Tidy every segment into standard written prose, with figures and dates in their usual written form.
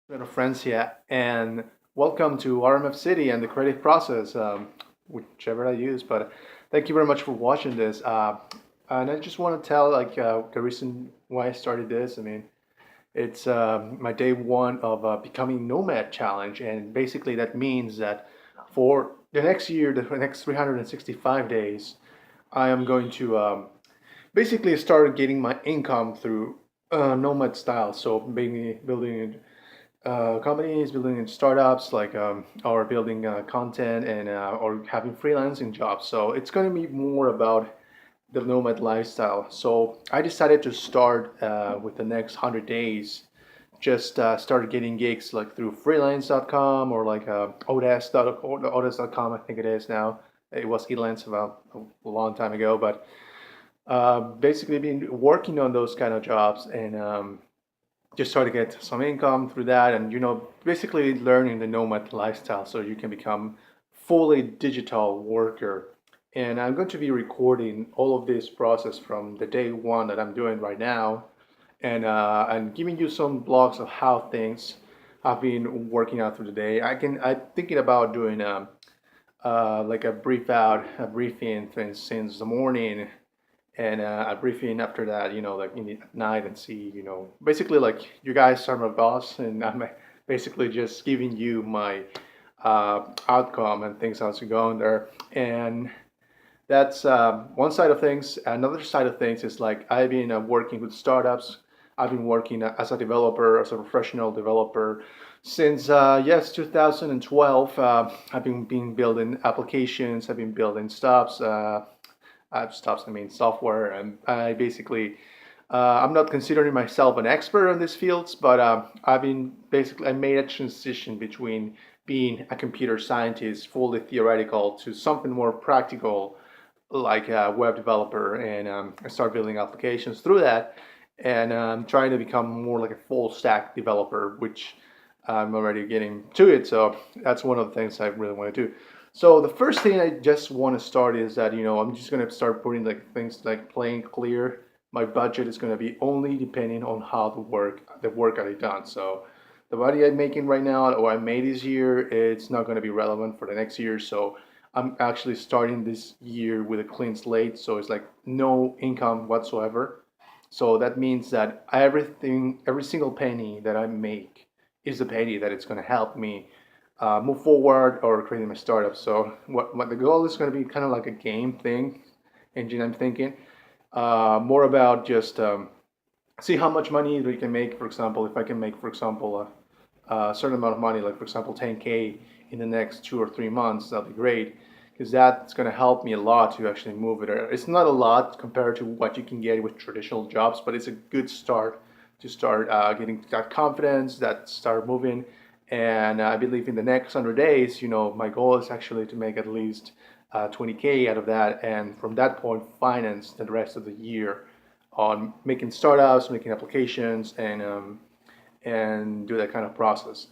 Little friends here, and welcome to RMF City and the creative process, whichever I use. But thank you very much for watching this. And I just want to tell the reason why I started this. I mean, it's my day one of becoming Nomad challenge, and basically that means that for the next year, the next 365 days, I am going to basically start getting my income through Nomad style. So being building companies, building startups, or building content and or having freelancing jobs. So it's going to be more about the nomad lifestyle. So I decided to start with the next 100 days. Just started getting gigs like through freelance.com or Odesk.com, I think it is now. It was Elance about a long time ago, but basically been working on those kind of jobs and just try to get some income through that and basically learning the nomad lifestyle so you can become fully digital worker. And I'm going to be recording all of this process from the day one that I'm doing right now, and giving you some blogs of how things have been working out through the day. I'm thinking about doing like a briefing since the morning, and a briefing after that, like in the night, and see, basically like you guys are my boss, and I'm basically just giving you my outcome and things how's it going there. And that's one side of things. Another side of things is like I've been working with startups. I've been working as a developer, as a professional developer since yes 2012. I've been building applications. I've been building stuffs, I mean software, and I basically I'm not considering myself an expert in these fields, but I made a transition between being a computer scientist, fully theoretical, to something more practical, like a web developer, and I started building applications through that, and trying to become more like a full stack developer, which I'm already getting to it. So that's one of the things I really want to do. So the first thing I just want to start is that I'm just gonna start putting like things like plain clear. My budget is gonna be only depending on how the work I've done. So the money I'm making right now or I made this year, it's not gonna be relevant for the next year. So I'm actually starting this year with a clean slate. So it's like no income whatsoever. So that means that every single penny that I make is the penny that it's going to help me move forward or creating my startup. So what the goal is going to be kind of like a game thing, engine. I'm thinking more about just see how much money we can make. For example, if I can make, for example, a certain amount of money, like for example 10K in the next 2 or 3 months, that'll be great because that's going to help me a lot to actually move it. It's not a lot compared to what you can get with traditional jobs, but it's a good start to start getting that confidence, that start moving. And I believe in the next 100 days, my goal is actually to make at least 20K out of that, and from that point, finance the rest of the year on making startups, making applications, and do that kind of process.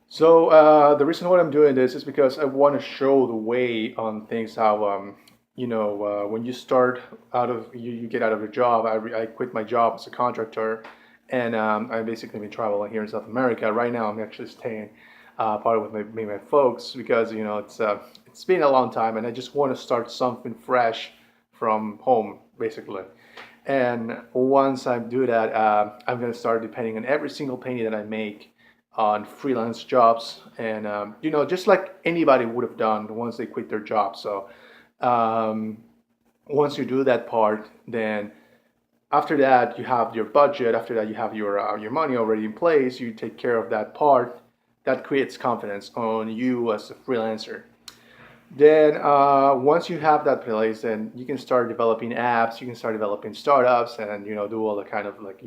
So the reason why I'm doing this is because I want to show the way on things how when you start you get out of a job. I quit my job as a contractor, and I've basically been traveling here in South America. Right now, I'm actually staying part of with my folks because it's been a long time, and I just want to start something fresh from home, basically. And once I do that, I'm going to start depending on every single penny that I make on freelance jobs, and just like anybody would have done once they quit their job. So um, once you do that part, then after that you have your budget. After that you have your money already in place. You take care of that part. That creates confidence on you as a freelancer. Then once you have that place, then you can start developing apps. You can start developing startups, and do all the kind of like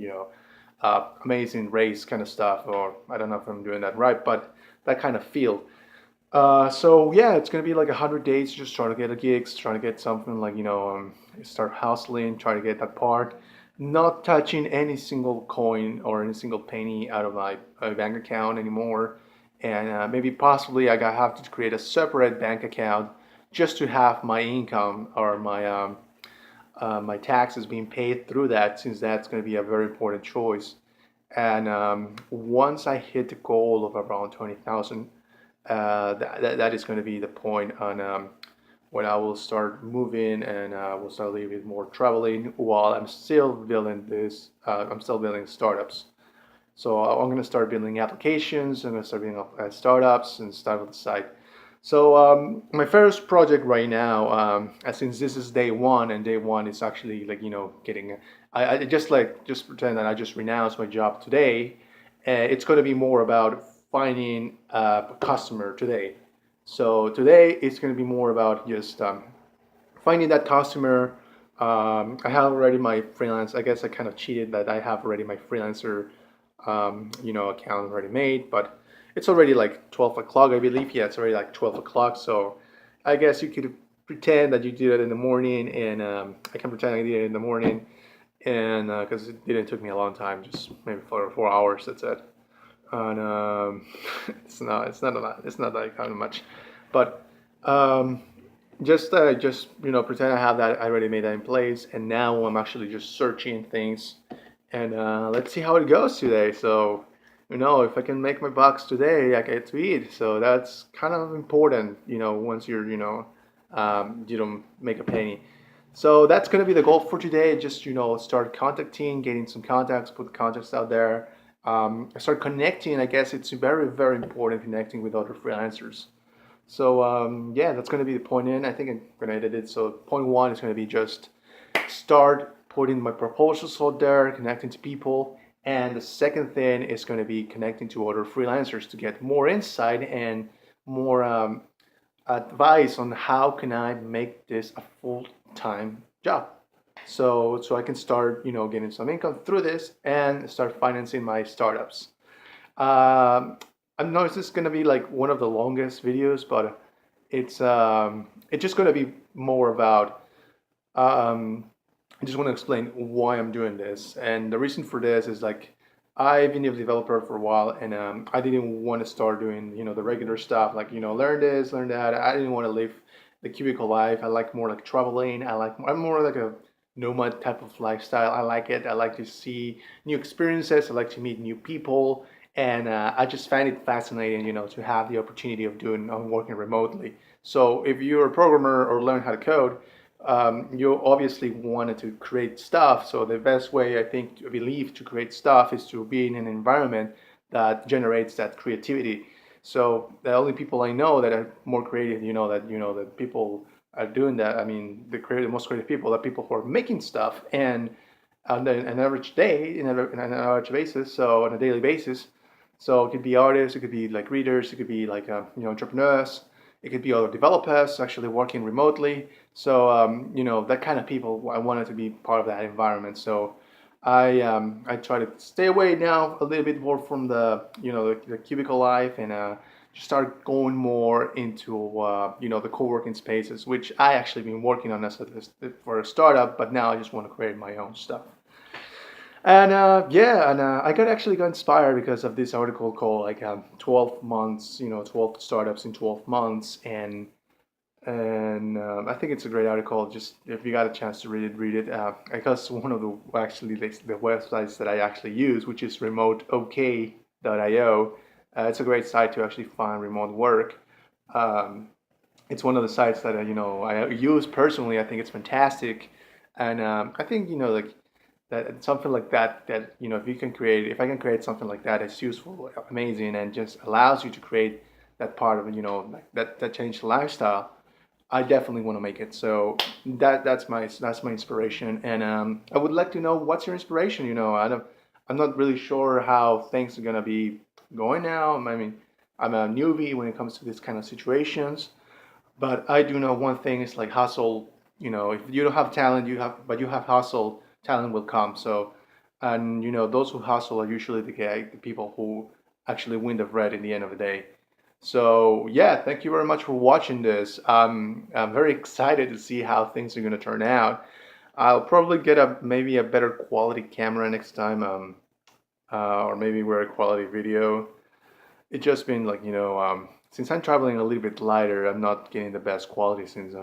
amazing race kind of stuff. Or I don't know if I'm doing that right, but that kind of field. So yeah, it's gonna be like 100 days just trying to get a gigs, trying to get something like start hustling, try to get that part, not touching any single coin or any single penny out of my bank account anymore, and maybe possibly have to create a separate bank account just to have my income or my taxes being paid through that, since that's going to be a very important choice. And once I hit the goal of around 20,000, that is going to be the point on when I will start moving and will start a little bit more traveling while I'm still building this. I'm still building startups. So I'm going to start building applications. I'm going to start building startups and start on the site. So my first project right now, since this is day one, and day one is actually like getting. I just just pretend that I just renounced my job today. It's going to be more about finding a customer today. So today it's going to be more about just finding that customer. I have already my freelance. I guess I kind of cheated that I have already my freelancer, account already made, but it's already like 12 o'clock, I believe. Yeah, it's already like 12 o'clock. So I guess you could pretend that you did it in the morning, and I can pretend I did it in the morning, and because it didn't took me a long time, just maybe 4 hours. That's it. And it's not a lot. It's not like kind of much, but um, just pretend I have that. I already made that in place, and now I'm actually just searching things, and let's see how it goes today. So if I can make my bucks today, I get to eat. So that's kind of important, once you don't make a penny. So that's gonna be the goal for today. Just start contacting, getting some contacts, put contacts out there. Start connecting. I guess it's very very important connecting with other freelancers. So yeah, that's gonna be the point in. I think I'm gonna edit it. So point one is gonna be just start putting my proposals out there, connecting to people. And the second thing is going to be connecting to other freelancers to get more insight and more advice on how can I make this a full-time job. So I can start, getting some income through this and start financing my startups. I know this is going to be like one of the longest videos, but it's just going to be more about um, I just want to explain why I'm doing this. And the reason for this is like I've been a developer for a while, and I didn't want to start doing the regular stuff like learn this, learn that. I didn't want to live the cubicle life. I like more like traveling. I'm more like a nomad type of lifestyle. I like it. I like to see new experiences. I like to meet new people, and I just find it fascinating, to have the opportunity of doing working remotely. So if you're a programmer or learn how to code, you obviously wanted to create stuff. So the best way I think to believe to create stuff is to be in an environment that generates that creativity. So the only people I know that are more creative, that people are doing that. I mean, the most creative people are people who are making stuff and on an average day, in an average basis, so on a daily basis. So it could be artists, it could be like readers, it could be like entrepreneurs, it could be other developers actually working remotely. So that kind of people, I wanted to be part of that environment. So I try to stay away now a little bit more from the cubicle life, and just start going more into the co-working spaces, which I actually been working on for a startup, but now I just want to create my own stuff. And yeah, and I got inspired because of this article called like 12 months, 12 startups in 12 months, and I think it's a great article. Just if you got a chance to read it, read it. Because one of the actually the websites that I actually use, which is remoteok.io, it's a great site to actually find remote work. Um, it's one of the sites that I use personally. I think it's fantastic, and I think like that something like that if I can create something like that, it's useful, amazing, and just allows you to create that part of like that changed lifestyle. I definitely want to make it. So that's my inspiration, and I would like to know what's your inspiration. I'm not really sure how things are gonna be going now. I mean, I'm a newbie when it comes to this kind of situations, but I do know one thing is like hustle. If you don't have talent, but you have hustle, talent will come. So, and those who hustle are usually the people who actually win the bread in the end of the day. So yeah, thank you very much for watching this. I'm very excited to see how things are going to turn out. I'll probably get maybe a better quality camera next time, or maybe very quality video. It's just been like since I'm traveling a little bit lighter, I'm not getting the best quality since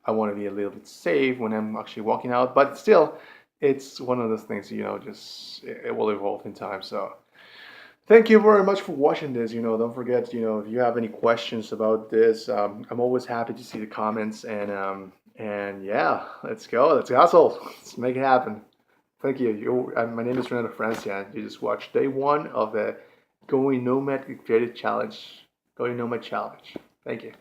I want to be a little bit safe when I'm actually walking out. But still, it's one of those things, just it will evolve in time. So thank you very much for watching this. Don't forget, if you have any questions about this, I'm always happy to see the comments. And yeah, let's go. Let's hustle. Let's make it happen. Thank you. My name is Renato Francia. You just watched day one of the Going Nomad Creative Challenge. Going Nomad Challenge. Thank you.